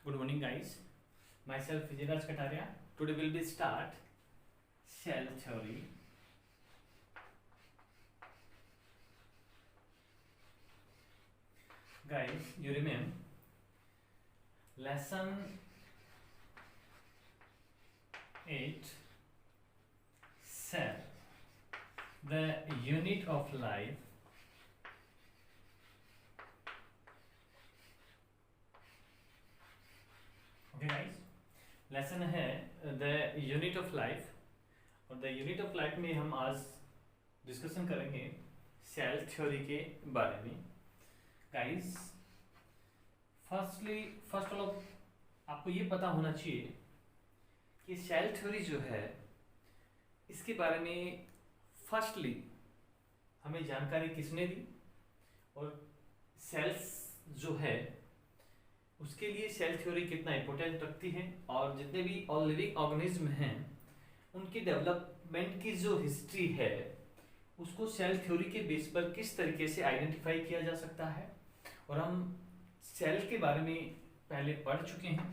Good morning, guys. Myself Vijayaraj Kataria. Today we'll be start cell theory. Guys, you remember lesson 8 cell, the unit of life. Okay guys, lesson है the unit of life और the unit of life में हम आज discussion करेंगे cell theory के बारे में। Guys, first of all आपको ये पता होना चाहिए कि सेल थ्योरी जो है इसके बारे में फर्स्टली हमें जानकारी किसने दी और सेल्स जो है उसके लिए सेल थ्योरी कितना इंपॉर्टेंट रखती है और जितने भी ऑल लिविंग ऑर्गेनिज्म हैं उनके डेवलपमेंट की जो हिस्ट्री है उसको सेल थ्योरी के बेस पर किस तरीके से आइडेंटिफाई किया जा सकता है। और हम सेल के बारे में पहले पढ़ चुके हैं।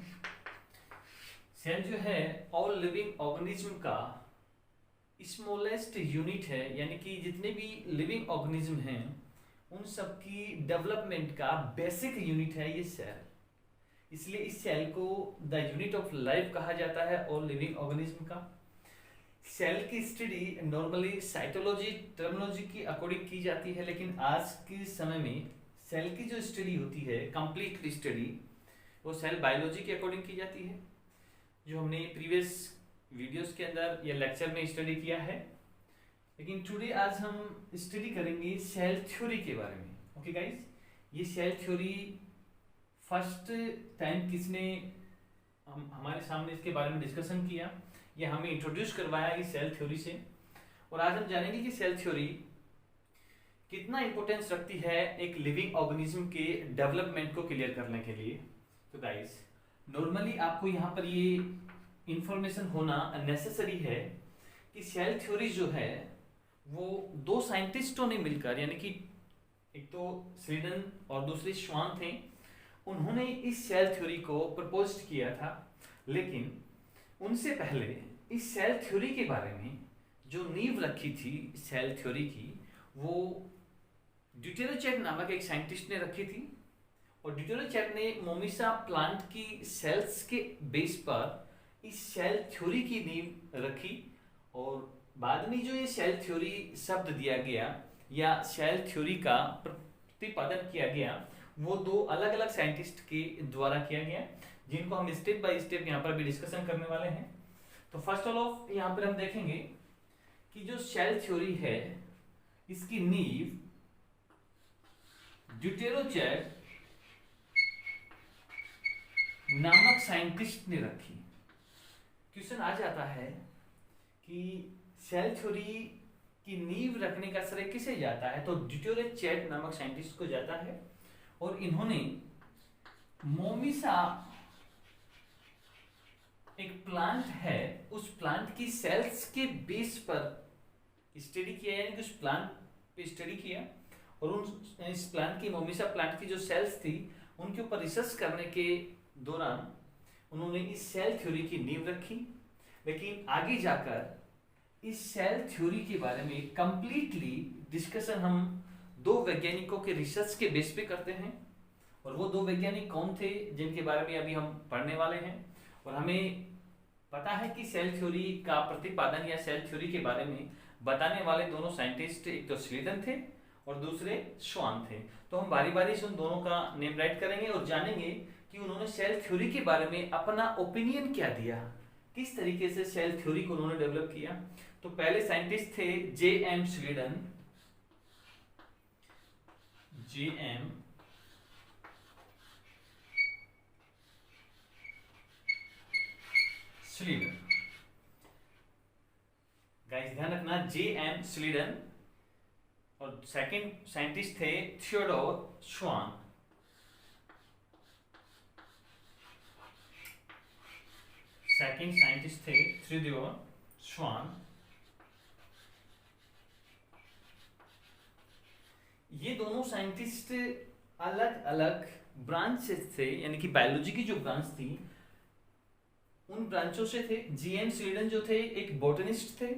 सेल जो है ऑल लिविंग ऑर्गेनिज्म का स्मॉलेस्ट यूनिट है, यानी कि जितने भी लिविंग ऑर्गेनिज्म हैं उन सब की डेवलपमेंट का बेसिक यूनिट है ये सेल। इसलिए इस सेल को द यूनिट ऑफ लाइफ कहा जाता है और लिविंग ऑर्गेनिज्म का। सेल की स्टडी नॉर्मली साइटोलॉजी टर्मिनोलॉजी की अकॉर्डिंग की जाती है, लेकिन आज के समय में सेल की जो स्टडी होती है कंप्लीट स्टडी वो सेल बायोलॉजी के अकॉर्डिंग की जाती है, जो हमने प्रीवियस वीडियोस के अंदर या लेक्चर में स्टडी किया है। लेकिन टुडे आज हम स्टडी करेंगे सेल थ्योरी के बारे में। ओके गाइस, ये सेल थ्योरी फर्स्ट टाइम किसने हमारे सामने इसके बारे में डिस्कशन किया या हमें इंट्रोड्यूस करवाया इस सेल थ्योरी से। और आज हम जानेंगे कि सेल थ्योरी कितना इंपॉर्टेंस रखती है एक लिविंग ऑर्गेनिज्म के डेवलपमेंट को क्लियर करने के लिए। तो गाइस, नॉर्मली आपको यहाँ पर ये इंफॉर्मेशन होना नेसेसरी है कि सेल थ्योरी जो है वो दो साइंटिस्टों ने मिलकर, यानी कि एक तो स्लीडन और दूसरे श्वान थे, उन्होंने इस सेल थ्योरी को प्रपोज किया था। लेकिन उनसे पहले इस सेल थ्योरी के बारे में जो नींव रखी थी सेल थ्योरी की वो ड्यूटेरोचेट नामक एक साइंटिस्ट ने रखी थी। और ड्यूटेरोचेट ने मोमिसा प्लांट की सेल्स के बेस पर इस सेल थ्योरी की नींव रखी। और बाद में जो ये सेल थ्योरी शब्द दिया गया या सेल थ्योरी का प्रतिपादन किया गया वो दो अलग अलग साइंटिस्ट के द्वारा किया गया, जिनको हम स्टेप बाय स्टेप यहाँ पर भी डिस्कशन करने वाले हैं। तो फर्स्ट ऑफ ऑल यहाँ पर हम देखेंगे कि जो सेल थ्योरी है इसकी नींव ड्यूटेरोचेट नामक साइंटिस्ट ने रखी। क्वेश्चन आ जाता है कि सेल थ्योरी की नींव रखने का श्रेय किसे जाता है, तो ड्यूटेरोचेट नामक साइंटिस्ट को जाता है। और इन्होंने मोमिसा एक प्लांट है उस प्लांट की सेल्स के बेस पर स्टडी किया, यानी कि उस प्लांट पे स्टडी किया और उन इस प्लांट की मोमिसा प्लांट की जो सेल्स थी उनके ऊपर रिसर्च करने के दौरान उन्होंने इस सेल थ्योरी की नींव रखी। लेकिन आगे जाकर इस सेल थ्योरी के बारे में कंप्लीटली डिस्कशन हम दो वैज्ञानिकों के रिसर्च के बेस पे करते हैं। और वो दो वैज्ञानिक कौन थे जिनके बारे में अभी हम पढ़ने वाले हैं। और हमें पता है कि सेल थ्योरी का प्रतिपादन या सेल थ्योरी के बारे में बताने वाले दोनों साइंटिस्ट एक तो स्लीडन थे और दूसरे श्वान थे। तो हम बारी बारी से उन दोनों का नेम राइट करेंगे और जानेंगे कि उन्होंने सेल थ्योरी के बारे में अपना ओपिनियन क्या दिया, किस तरीके से सेल थ्योरी को उन्होंने डेवलप किया। तो पहले साइंटिस्ट थे J.M. स्लीडन। J.M. स्लीडन। गाइस ध्यान रखना, J.M. स्लीडन। और सेकंड साइंटिस्ट थे थियोडोर श्वान। सेकंड साइंटिस्ट थे थियोडोर श्वान। ये दोनों साइंटिस्ट अलग अलग ब्रांचेस थे, यानी कि बायोलॉजी की जो ब्रांच थी उन ब्रांचों से थे। जीएम स्वीडन जो थे एक बोटनिस्ट थे,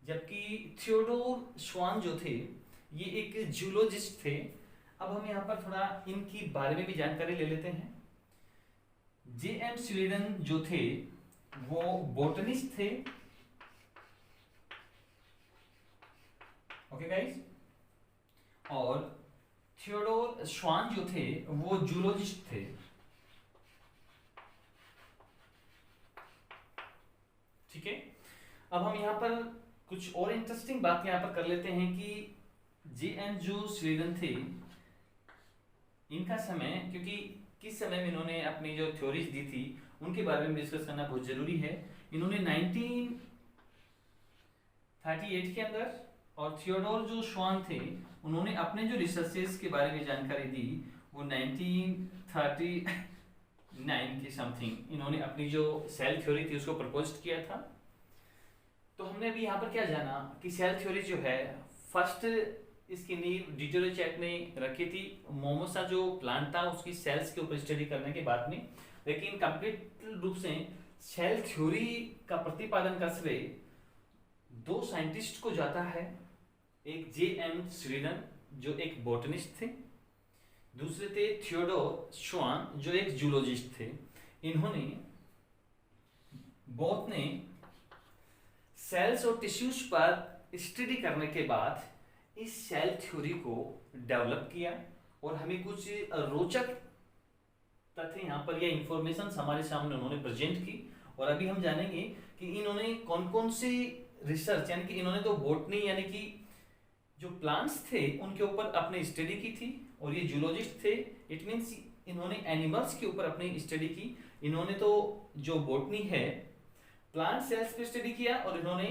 जबकि थियोडोर श्वान जो थे ये एक जूलॉजिस्ट थे। अब हम यहाँ पर थोड़ा इनकी बारे में भी जानकारी ले लेते हैं। जेएम स्वीडन जो थे वो बोटनिस्ट थे, ओके गाइस, और थियोडोर श्वान जो थे वो जूलॉजिस्ट थे। ठीक है, अब हम यहाँ पर कुछ और इंटरेस्टिंग बात यहाँ पर कर लेते हैं कि जेएम जो स्वीडन थे इनका समय, क्योंकि किस समय में इन्होंने अपनी जो थ्योरीज दी थी उनके बारे में डिस्कस करना बहुत जरूरी है। इन्होंने 1938 के अंदर, और थियोडोर जो श्वान थे उन्होंने अपने जो रिसर्चेस के बारे में जानकारी दी वो 1939 के समथिंग इन्होंने अपनी जो सेल थ्योरी थी उसको प्रपोज किया था। तो हमने अभी यहाँ पर क्या जाना कि सेल थ्योरी जो है फर्स्ट इसकी नींव डिटरोचैट ने रखी थी। मोमोसा जो प्लांट था उसकी सेल्स के ऊपर स्टडी करने के बाद में, लेकिन कंप्लीट रूप से सेल थ्योरी का प्रतिपादन का श्रेय दो साइंटिस्ट को जाता है। एक जेएम स्वीडन जो एक बोटनिस्ट थे, दूसरे थे थियोडोर श्वान जो एक जूलॉजिस्ट थे। इन्होंने बोथ ने सेल्स और टिश्यूज पर स्टडी करने के बाद इस सेल थ्योरी को डेवलप किया, और हमें कुछ रोचक तथ्य यहाँ पर या इंफॉर्मेशन हमारे सामने उन्होंने प्रेजेंट की। और अभी हम जानेंगे कि इन्होंने कौन कौन सी रिसर्च, यानी कि इन्होंने तो बॉटनी यानी कि जो प्लांट्स थे उनके ऊपर अपनी स्टडी की थी, और ये जूलॉजिस्ट थे, इट मीन्स इन्होंने एनिमल्स के ऊपर अपनी स्टडी की। इन्होंने तो जो बॉटनी है प्लांट सेल्स पे स्टडी किया और इन्होंने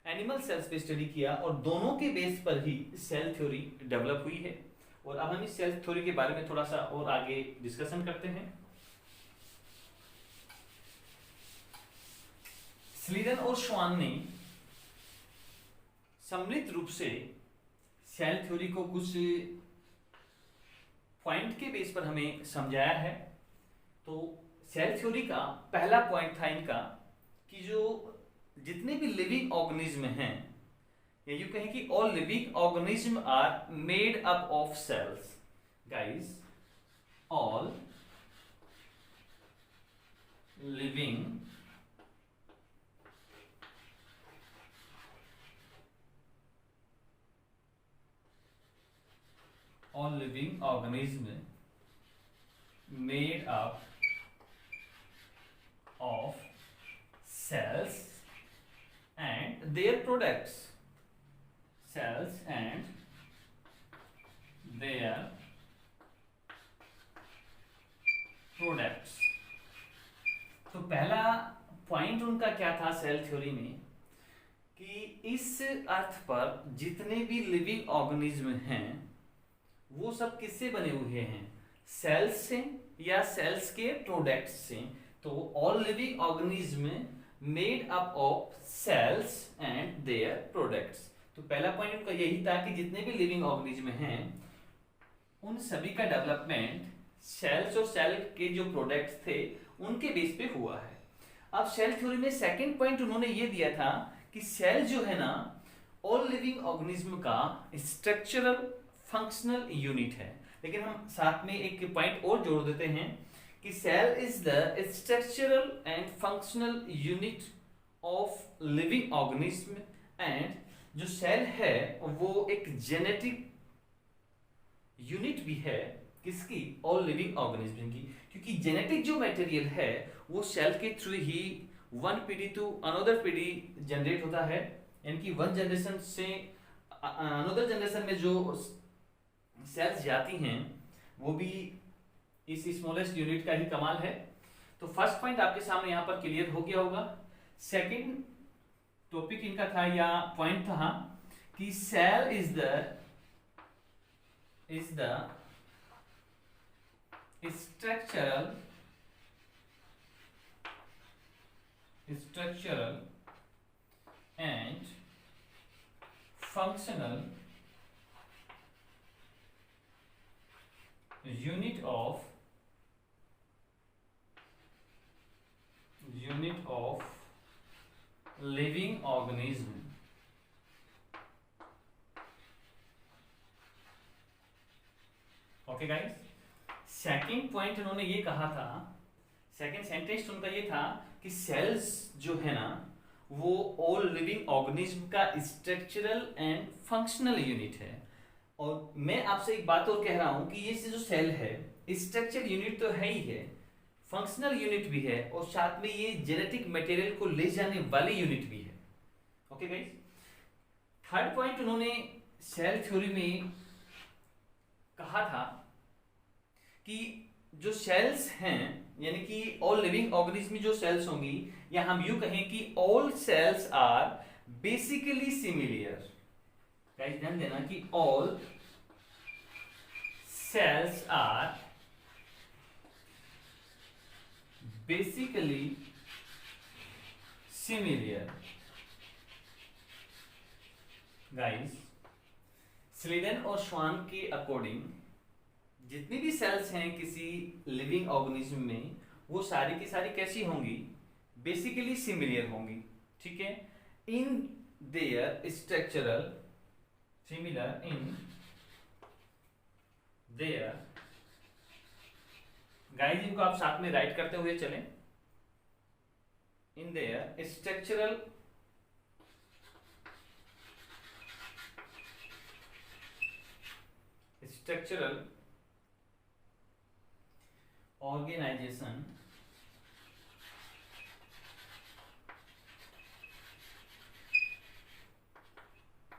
एनिमल सेल्स पे स्टडी किया, और दोनों के बेस पर ही सेल थ्योरी डेवलप हुई है। और अब हम इस सेल थ्योरी के बारे में थोड़ा सा और आगे डिस्कशन करते हैं। स्लीडन और श्वान ने सम्मिलित रूप से सेल थ्योरी को कुछ पॉइंट के बेस पर हमें समझाया है। तो सेल थ्योरी का पहला पॉइंट था इनका कि जो जितने भी लिविंग ऑर्गेनिज्म हैं, या यूं कहें कि all living organism are made up of cells. Guys, all living organism made up of cells and their products. Cells and their products. तो पहला पॉइंट उनका क्या था सेल थ्योरी में कि इस अर्थ पर जितने भी लिविंग ऑर्गेनिज्म हैं वो सब किससे बने हुए हैं? सेल्स से या सेल्स के प्रोडक्ट्स से। तो all living organism made up of cells and their products. तो पहला पॉइंट उनका यही था कि जितने भी लिविंग ऑर्गेनिज्म हैं उन सभी का डेवलपमेंट सेल्स और सेल के जो प्रोडक्ट्स थे उनके बेस पे हुआ है। अब सेल थ्योरी में सेकंड पॉइंट उन्होंने ये दिया था कि सेल जो है ना ऑल लिविंग ऑर्गेनिज्म का स्ट्रक्चरल फंक्शनल यूनिट है। लेकिन हम साथ में एक पॉइंट और जोड़ देते हैं कि cell is the structural and functional unit of living organism, and जो सेल है वो एक जेनेटिक यूनिट भी है किसकी? ऑल लिविंग ऑर्गेनिज्म की। क्योंकि जेनेटिक जो मटेरियल है वो सेल के थ्रू ही वन पीढ़ी टू अनदर पीढ़ी जनरेट होता है, यानी कि वन जनरेशन से अनदर जनरेशन में जो सेल्स जाती हैं वो भी इस स्मॉलेस्ट यूनिट का ही कमाल है। तो फर्स्ट पॉइंट आपके सामने यहाँ पर क्लियर हो गया होगा। सेकंड टॉपिक इनका था या पॉइंट था कि cell is the structural and functional unit of living organism. Okay guys, second point उन्होंने ये कहा था, सेकंड सेंटेंस उनका ये था कि सेल्स जो है ना वो ऑल लिविंग ऑर्गेनिज्म का स्ट्रक्चरल एंड फंक्शनल यूनिट है। और मैं आपसे एक बात और कह रहा हूं कि ये जो सेल है स्ट्रक्चर यूनिट तो है ही है, फंक्शनल यूनिट भी है, और साथ में ये जेनेटिक मटेरियल को ले जाने वाली यूनिट भी है। ओके गाइस, थर्ड पॉइंट उन्होंने सेल थ्योरी में कहा था कि जो सेल्स हैं यानी कि ऑल लिविंग ऑर्गेनिज्म में जो सेल्स होंगी, या हम यूं कहें कि all cells are basically similar. Guys ध्यान देना कि all cells are basically similar. Guys, Schleiden और श्वान के अकॉर्डिंग जितनी भी सेल्स हैं किसी लिविंग ऑर्गेनिज्म में वो सारी की सारी कैसी होंगी, बेसिकली सिमिलर होंगी। ठीक है, in their structural, similar in their. Guys इनको आप साथ में राइट करते हुए चलें, in their structural organisation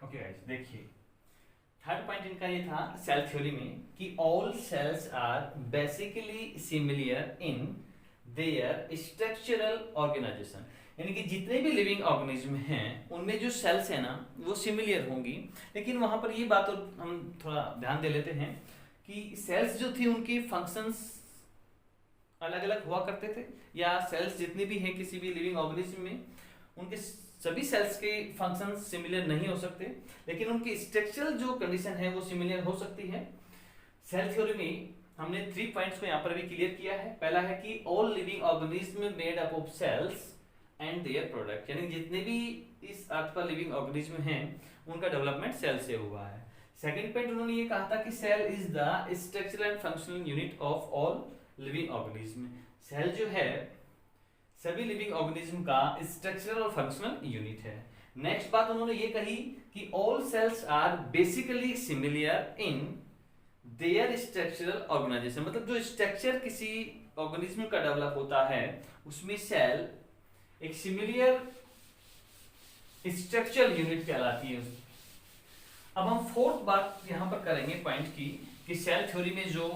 okay guys, देखिए थर्ड पॉइंट इनका ये था सेल थ्योरी में कि all cells are basically similar in their structural organisation, यानी कि जितने भी लिविंग ऑर्गेनिज्म हैं उनमें जो सेल्स है ना वो सिमिलर होंगी। लेकिन वहां पर ये बात और हम थोड़ा ध्यान दे लेते हैं कि सेल्स जो थी उनकी फंक्शंस अलग अलग हुआ करते थे, या सेल्स जितने भी हैं किसी भी लिविंग ऑर्गेनिज्म में उनके सभी सेल्स के फंक्शंस सिमिलर नहीं हो सकते, लेकिन उनकी स्ट्रक्चरल जो कंडीशन है वो सिमिलर हो सकती है। सेल थ्योरी में हमने 3 पॉइंट्स को यहाँ पर भी क्लियर किया है। पहला है कि all living organism made up of cells and their product, यानी जितने भी इस अर्थ पर लिविंग ऑर्गेनिज्म हैं उनका डेवलपमेंट सेल से हुआ है। सेकंड पॉइंट उन्होंने ये कहा था कि cell is the structural and functional unit of all living organism. Cell जो है सभी लिविंग ऑर्गेनिज्म का स्ट्रक्चरल और फंक्शनल यूनिट है। नेक्स्ट बात उन्होंने ये कही कि all cells are basically similar in their structural organisation, मतलब जो स्ट्रक्चर किसी ऑर्गेनिज्म का डेवलप होता है उसमें सेल एक सिमिलर स्ट्रक्चरल यूनिट कहलाती है। अब हम फोर्थ बात यहां पर करेंगे पॉइंट की कि सेल थ्योरी में जो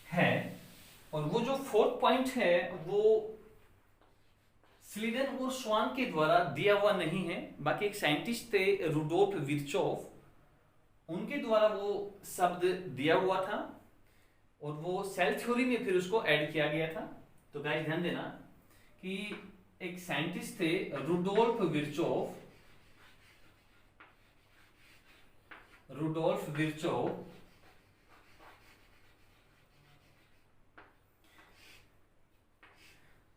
है, और वो जो फोर्थ पॉइंट है वो स्लीडन और श्वान के द्वारा दिया हुआ नहीं है, बाकी एक साइंटिस्ट थे रुडोल्फ विर्चोव, उनके द्वारा वो शब्द दिया हुआ था और वो सेल थ्योरी में फिर उसको ऐड किया गया था। तो गाइस ध्यान देना कि एक साइंटिस्ट थे रुडोल्फ विर्चोव, रुडोल्फ विर्चोव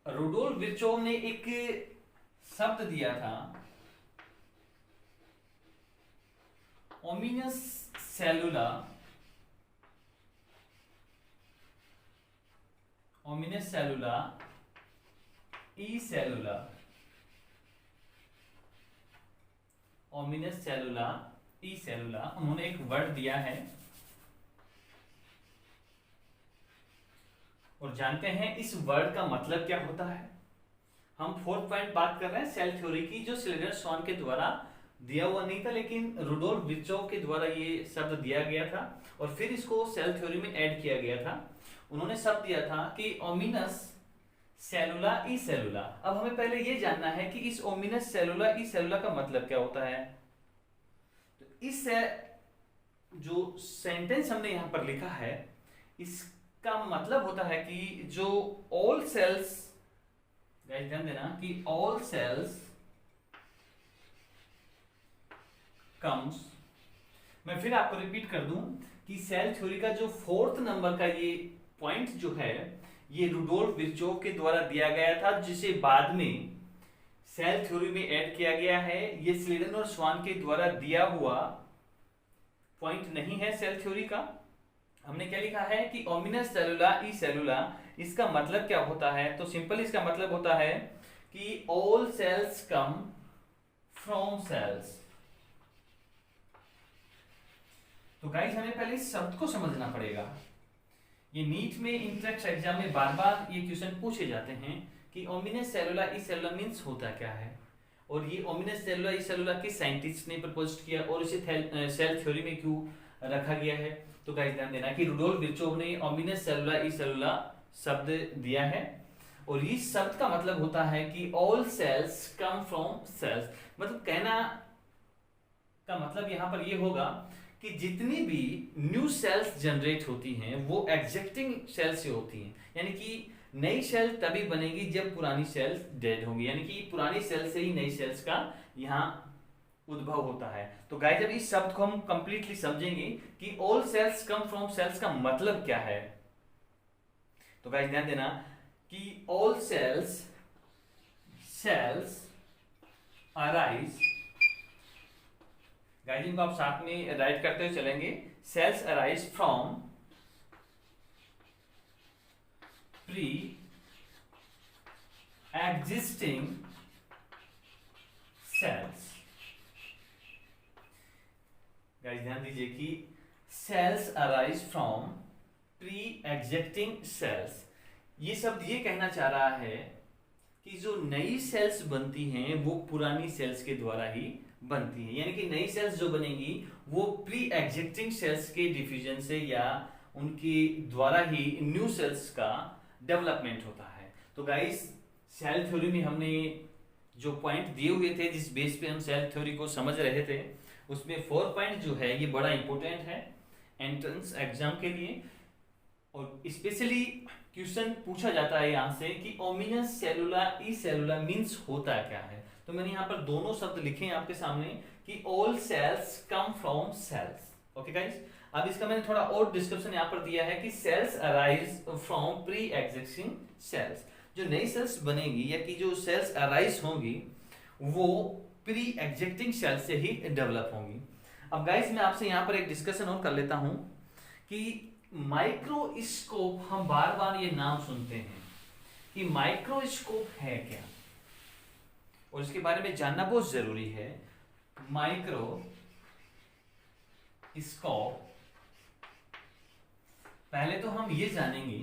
रुडोल्फ विर्चोव ने एक शब्द दिया था ओमिनस सेलुला, ओमिनस सेलुला ई सेलुला, ओमिनस सेलुला ई सेलुला, उन्होंने एक वर्ड दिया है। और जानते हैं इस वर्ड का मतलब क्या होता है। हम फोर्थ पॉइंट बात कर रहे हैं सेल थ्योरी की, जो स्लीडन श्वान के द्वारा दिया हुआ नहीं था लेकिन रुडोल्फ विर्चोव के द्वारा ये शब्द दिया गया था और फिर इसको सेल थ्योरी में ऐड किया गया था। उन्होंने शब्द दिया था कि ओमिनस सेलुला ई सेलुला। अब हमें पहले ये जानना है कि इस ओमिनस सेलुला ई सेलुला का मतलब क्या होता है। तो इस जो सेंटेंस हमने यहां पर लिखा है इसका मतलब होता है कि जो ऑल सेल्स, गाइस ध्यान देना कि ऑल सेल्स comes मैं फिर आपको रिपीट कर दूं कि सेल थ्योरी का जो फोर्थ नंबर का ये पॉइंट जो है, ये रुडोल्फ विर्चोव के द्वारा दिया गया था, जिसे बाद में सेल थ्योरी में ऐड किया गया है। ये स्लेडन और स्वान के द्वारा दिया हुआ पॉइंट नहीं है सेल थ्योरी का। हमने क्या लिखा है कि ओमिनस सेलुला ई सेलुला, इसका मतलब क्या होता है? तो सिंपल इसका मतलब होता है कि all cells come from cells. तो गाइस हमें पहले इस शब्द को समझना पड़ेगा। ये नीट में इंट्रेंस एग्जाम में बार बार ये क्वेश्चन पूछे जाते हैं कि ओमिनस सेलुला ई सेलुला मीन्स होता क्या है, और ये ओमिनस सेलुला ई सेलुला किस साइंटिस्ट ने प्रपोज किया और इसे सेल थ्योरी में क्यों रखा गया है। तो गाइस ध्यान देना कि रुडोल्फ विर्चोव ने ओमिनस सेलुला ई सेलुला शब्द दिया है, और इस शब्द का मतलब होता है कि all cells come from cells. मतलब कहना का मतलब यहाँ पर ये होगा कि जितनी भी न्यू सेल्स जनरेट होती हैं वो एग्जिस्टिंग सेल से होती हैं, यानी कि नई सेल तभी बनेगी जब पुरानी सेल्स डेड होंगी, यानी कि पुरानी सेल से ही नई सेल्स का यहाँ उद्भव होता है। तो गाइस जब इस शब्द को हम कंप्लीटली समझेंगे कि all cells come from cells का मतलब क्या है, तो गाइस ध्यान देना कि ऑल सेल्स अराइज, गाइस इनको आप साथ में राइट करते हुए चलेंगे, cells arise from pre existing cells. Guys ध्यान दीजिए कि cells arise from pre existing cells, ये शब्द ये कहना चाह रहा है कि जो नई सेल्स बनती हैं वो पुरानी सेल्स के द्वारा ही बनती है, यानी कि नई सेल्स जो बनेंगी वो प्री एग्जिस्टिंग सेल्स के डिफ्यूजन से या उनके द्वारा ही न्यू सेल्स का डेवलपमेंट होता है। तो गाइस सेल थ्योरी में हमने जो पॉइंट दिए हुए थे, जिस बेस पे हम सेल थ्योरी को समझ रहे थे, उसमें 4 पॉइंट जो है ये बड़ा इंपॉर्टेंट है एंट्रेंस एग्जाम के लिए, और स्पेशली क्वेश्चन पूछा जाता है यहाँ से कि ओमिनस सेलुला ई सेलुला मीन्स होता क्या है। तो मैंने यहाँ पर दोनों शब्द लिखे हैं आपके सामने कि all cells come from cells. Okay guys, अब इसका मैंने थोड़ा और डिस्क्रिप्शन यहाँ पर दिया है कि cells arise from pre existing cells, जो नई सेल्स बनेगी या कि जो सेल्स अराइज होंगी वो प्री एग्जिस्टिंग सेल से ही डेवलप होंगी। अब गाइस मैं आपसे यहाँ पर एक डिस्कशन और कर लेता हूँ कि माइक्रोस्कोप, हम बार बार ये नाम सुनते हैं कि माइक्रोस्कोप है क्या, और इसके बारे में जानना बहुत जरूरी है। माइक्रोस्कोप, पहले तो हम ये जानेंगे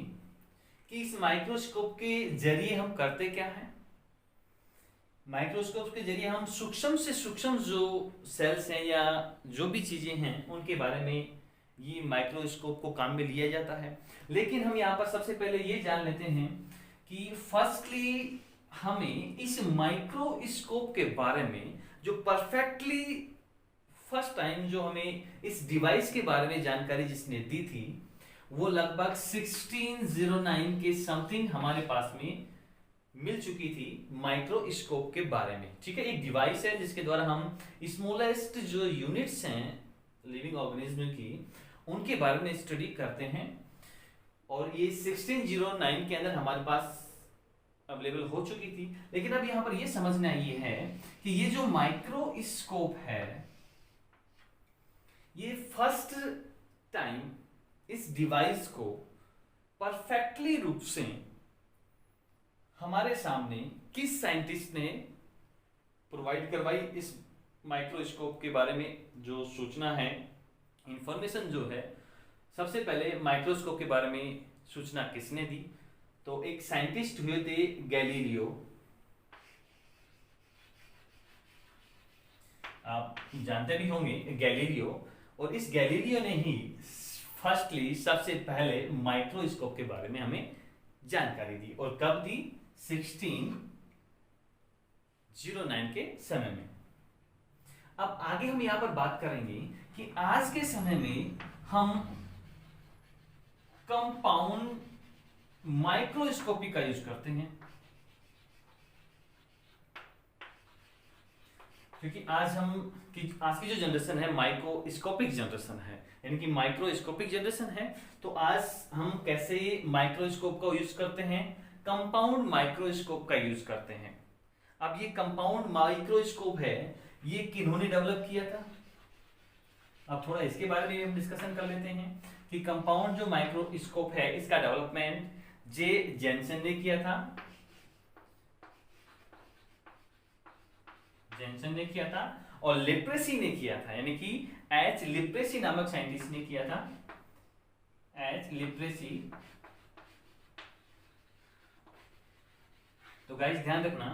कि इस माइक्रोस्कोप के जरिए हम करते क्या हैं। माइक्रोस्कोप के जरिए हम सूक्ष्म से सूक्ष्म जो सेल्स हैं या जो भी चीजें हैं उनके बारे में ये माइक्रोस्कोप को काम में लिया जाता है। लेकिन हम यहाँ पर सबसे पहले ये जान लेते हैं कि फर्स्टली हमें इस माइक्रोस्कोप के बारे में जो परफेक्टली फर्स्ट टाइम जो हमें इस डिवाइस के बारे में जानकारी जिसने दी थी वो लगभग 1609 के समथिंग हमारे पास में मिल चुकी थी माइक्रोस्कोप के बारे में। ठीक है, एक डिवाइस है जिसके द्वारा हम स्मॉलेस्ट जो यूनिट्स हैं लिविंग ऑर्गेनिज्म की उनके बारे में स्टडी करते हैं, और ये 1609 के अंदर हमारे पास अवेलेबल हो चुकी थी। लेकिन अब यहाँ पर ये समझना ये है कि ये जो माइक्रोस्कोप है ये फर्स्ट टाइम इस डिवाइस को परफेक्टली रूप से हमारे सामने किस साइंटिस्ट ने प्रोवाइड करवाई। इस माइक्रोस्कोप के बारे में जो सूचना है, इंफॉर्मेशन जो है, सबसे पहले माइक्रोस्कोप के बारे में सूचना किसने दी? तो एक साइंटिस्ट हुए थे गैलीलियो। आप जानते भी होंगे गैलीलियो, और इस गैलीलियो ने ही फर्स्टली सबसे पहले माइक्रोस्कोप के बारे में हमें जानकारी दी, और कब दी? 1609 के समय में। अब आगे हम यहां पर बात करेंगे कि आज के समय में हम कंपाउंड माइक्रोस्कोपी का यूज करते हैं। क्योंकि आज की जो जनरेशन है माइक्रोस्कोपिक जनरेशन है, यानी कि माइक्रोस्कोपिक जनरेशन है। तो आज हम कैसे माइक्रोस्कोप का यूज करते हैं, कंपाउंड माइक्रोस्कोप का यूज करते हैं। अब ये कंपाउंड माइक्रोस्कोप है, ये किन्होंने डेवलप किया था, अब थोड़ा इसके बारे में हम डिस्कशन कर लेते हैं कि कंपाउंड जो माइक्रोस्कोप है इसका डेवलपमेंट जे जेनसन ने किया था, जेनसन ने किया था, और लिप्रेसी ने किया था, यानी कि एच लिप्रेसी नामक साइंटिस्ट ने किया था, एच लिप्रेसी। तो गाइस ध्यान रखना,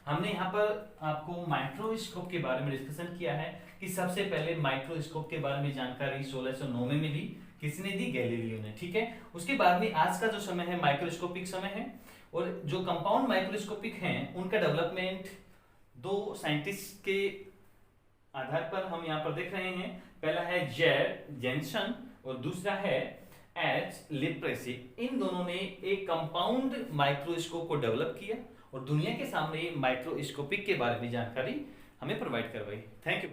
हमने यहाँ पर आपको माइक्रोस्कोप के बारे में डिस्कशन किया है कि सबसे पहले माइक्रोस्कोप के बारे में जानकारी 1609 में मिली, किसने दी, गैलीलियो ने, ठीक है। उसके बाद में आज का जो समय है माइक्रोस्कोपिक समय है, और जो कंपाउंड माइक्रोस्कोपिक हैं उनका डेवलपमेंट दो साइंटिस्ट के आधार पर हम यहाँ पर देख रहे हैं। पहला है जेनसन और दूसरा है एच लिप्रेसी। इन दोनों ने एक कंपाउंड माइक्रोस्कोप को डेवलप किया और दुनिया के सामने माइक्रोस्कोपिक के बारे में जानकारी हमें प्रोवाइड करवाई। Thank you.